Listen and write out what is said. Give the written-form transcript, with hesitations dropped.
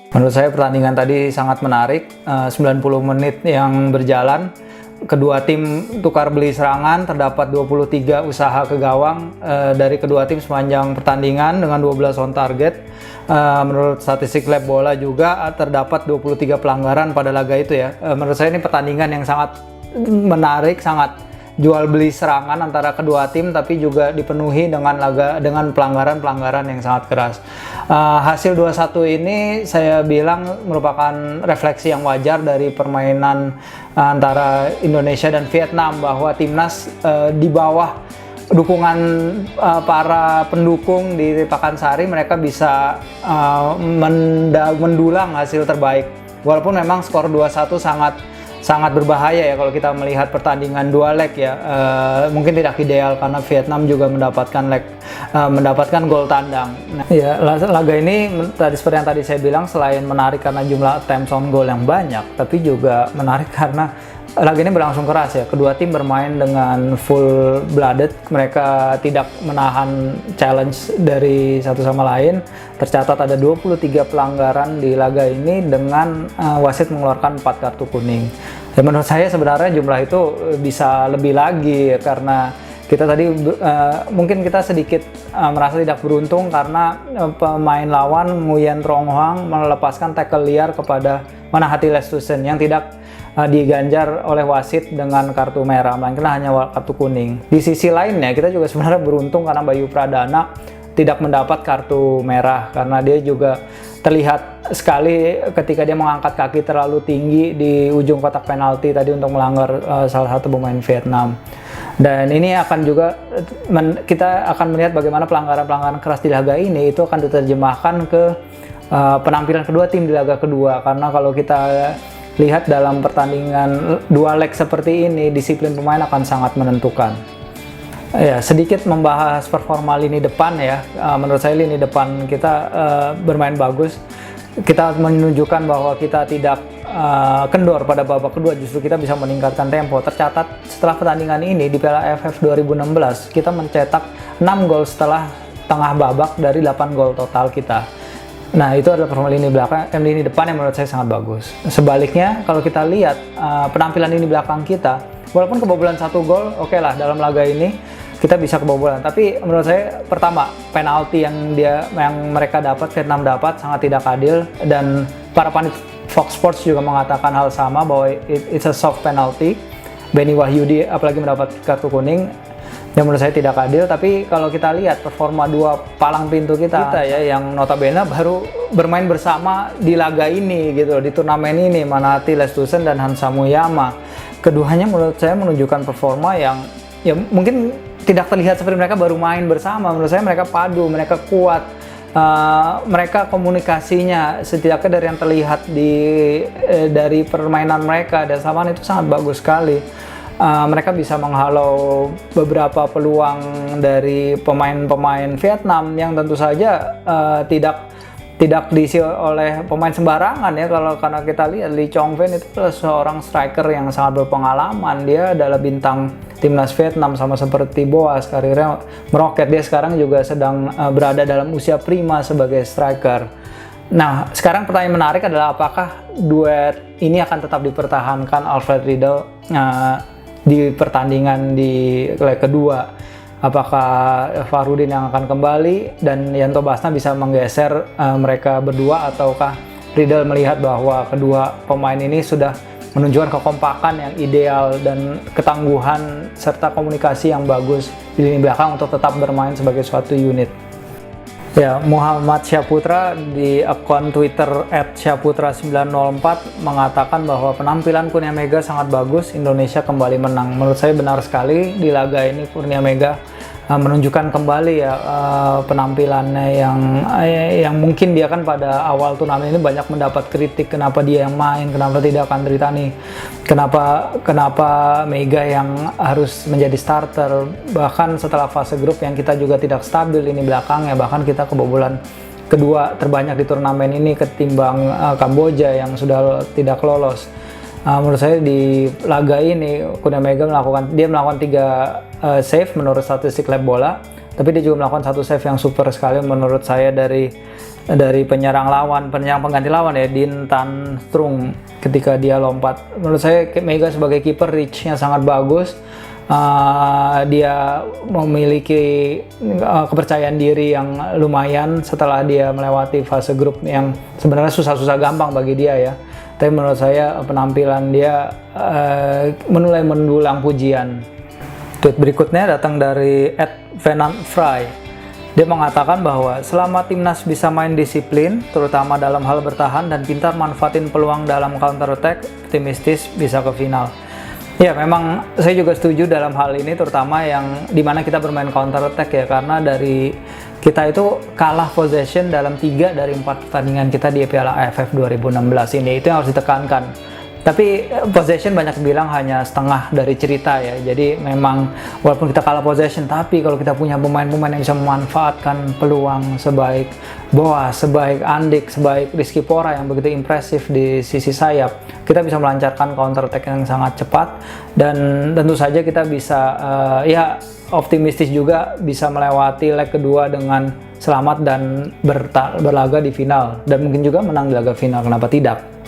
Menurut saya pertandingan tadi sangat menarik, 90 menit yang berjalan, kedua tim tukar beli serangan, terdapat 23 usaha ke gawang dari kedua tim sepanjang pertandingan dengan 12 on target. Menurut statistik Lab Bola juga terdapat 23 pelanggaran pada laga itu ya. Menurut saya ini pertandingan yang sangat menarik, sangat jual beli serangan antara kedua tim, tapi juga dipenuhi dengan pelanggaran-pelanggaran yang sangat keras. Hasil 2-1 ini saya bilang merupakan refleksi yang wajar dari permainan antara Indonesia dan Vietnam, bahwa timnas di bawah dukungan para pendukung di Pakansari mereka bisa mendulang hasil terbaik. Walaupun memang skor 2-1 sangat berbahaya ya kalau kita melihat pertandingan dua leg ya. Mungkin tidak ideal karena Vietnam juga mendapatkan gol tandang. Nah, ya, laga ini tadi seperti yang tadi saya bilang, selain menarik karena jumlah attempts on goal yang banyak, tapi juga menarik karena laga ini berlangsung keras ya. Kedua tim bermain dengan full blooded, mereka tidak menahan challenge dari satu sama lain. Tercatat ada 23 pelanggaran di laga ini dengan wasit mengeluarkan 4 kartu kuning. Dan menurut saya sebenarnya jumlah itu bisa lebih lagi ya, karena kita tadi mungkin kita sedikit merasa tidak beruntung karena pemain lawan Nguyen Trong Hoang melepaskan tackle liar kepada Manahati Lestusen yang tidak diganjar oleh wasit dengan kartu merah, melainkan hanya kartu kuning. Di sisi lainnya kita juga sebenarnya beruntung karena Bayu Pradana tidak mendapat kartu merah karena dia juga terlihat sekali ketika dia mengangkat kaki terlalu tinggi di ujung kotak penalti tadi untuk melanggar salah satu pemain Vietnam. Dan ini akan juga kita akan melihat bagaimana pelanggaran-pelanggaran keras di laga ini itu akan diterjemahkan ke penampilan kedua tim di laga kedua, karena kalau kita lihat dalam pertandingan dua leg seperti ini, disiplin pemain akan sangat menentukan. Ya, sedikit membahas performa lini depan ya. Menurut saya lini depan kita bermain bagus. Kita menunjukkan bahwa kita tidak kendor pada babak kedua, justru kita bisa meningkatkan tempo. Tercatat setelah pertandingan ini di Piala AFF 2016, kita mencetak 6 gol setelah tengah babak dari 8 gol total kita. Nah, itu adalah performa lini depan yang menurut saya sangat bagus. Sebaliknya, kalau kita lihat penampilan lini belakang kita, walaupun kebobolan 1 gol, oke lah dalam laga ini kita bisa kebobolan. Tapi menurut saya pertama, penalti yang mereka dapat, Vietnam dapat sangat tidak adil, dan para panit Fox Sports juga mengatakan hal sama bahwa it's a soft penalty. Benny Wahyudi apalagi mendapat kartu kuning yang menurut saya tidak adil. Tapi kalau kita lihat performa dua palang pintu kita ya, yang notabene baru bermain bersama di laga ini gitu, di turnamen ini, Manahati Lestusen dan Hansa Muyama, keduanya menurut saya menunjukkan performa yang ya mungkin tidak terlihat seperti mereka baru main bersama. Menurut saya mereka padu, mereka kuat, mereka komunikasinya setidaknya dari yang terlihat dari permainan mereka dan samaan itu sangat bagus sekali. Mereka bisa menghalau beberapa peluang dari pemain-pemain Vietnam yang tentu saja tidak diisi oleh pemain sembarangan ya. Karena kita lihat Lee Chong Ven itu adalah seorang striker yang sangat berpengalaman. Dia adalah bintang timnas Vietnam, sama seperti Boas, karirnya meroket. Dia sekarang juga sedang berada dalam usia prima sebagai striker. Nah, sekarang pertanyaan menarik adalah apakah duet ini akan tetap dipertahankan Alfred Riedel di pertandingan di leg kedua? Apakah Farudin yang akan kembali dan Yanto Basna bisa menggeser mereka berdua, ataukah Riedel melihat bahwa kedua pemain ini sudah menunjukkan kekompakan yang ideal dan ketangguhan serta komunikasi yang bagus di lini belakang untuk tetap bermain sebagai suatu unit. Ya, Muhammad Syahputra di akun Twitter @syahputra904 mengatakan bahwa penampilan Kurnia Mega sangat bagus, Indonesia kembali menang. Menurut saya benar sekali, di laga ini Kurnia Mega menunjukkan kembali ya penampilannya yang mungkin dia kan pada awal turnamen ini banyak mendapat kritik, kenapa dia yang main, kenapa tidak Andri Tani, kenapa Mega yang harus menjadi starter. Bahkan setelah fase grup yang kita juga tidak stabil ini belakangnya, bahkan kita kebobolan kedua terbanyak di turnamen ini ketimbang Kamboja yang sudah tidak lolos. Menurut saya di laga ini Kurnia Mega melakukan 3 save menurut statistik Lab Bola. tapi dia juga melakukan satu save yang super sekali menurut saya dari penyerang pengganti lawan ya, Dean Strung, ketika dia lompat. Menurut saya Mega sebagai kiper reach-nya sangat bagus. Dia memiliki kepercayaan diri yang lumayan setelah dia melewati fase grup yang sebenarnya susah-susah gampang bagi dia ya. Tapi menurut saya penampilan dia mulai mendulang pujian. Tweet berikutnya datang dari @venantfry. Dia mengatakan bahwa selama timnas bisa main disiplin, terutama dalam hal bertahan dan pintar manfaatin peluang dalam counter attack, optimistis bisa ke final. Ya, memang saya juga setuju dalam hal ini, terutama yang dimana kita bermain counter attack ya, karena dari kita itu kalah possession dalam 3 dari 4 pertandingan kita di Piala AFF 2016 ini. Itu yang harus ditekankan. Tapi possession banyak bilang hanya setengah dari cerita ya. Jadi memang walaupun kita kalah possession, tapi kalau kita punya pemain-pemain yang bisa memanfaatkan peluang sebaik Boas, sebaik Andik, sebaik Rizky Pora yang begitu impresif di sisi sayap, kita bisa melancarkan counter attack yang sangat cepat, dan tentu saja kita bisa ya optimistis juga bisa melewati leg kedua dengan selamat dan berlaga di final, dan mungkin juga menang di laga final, kenapa tidak.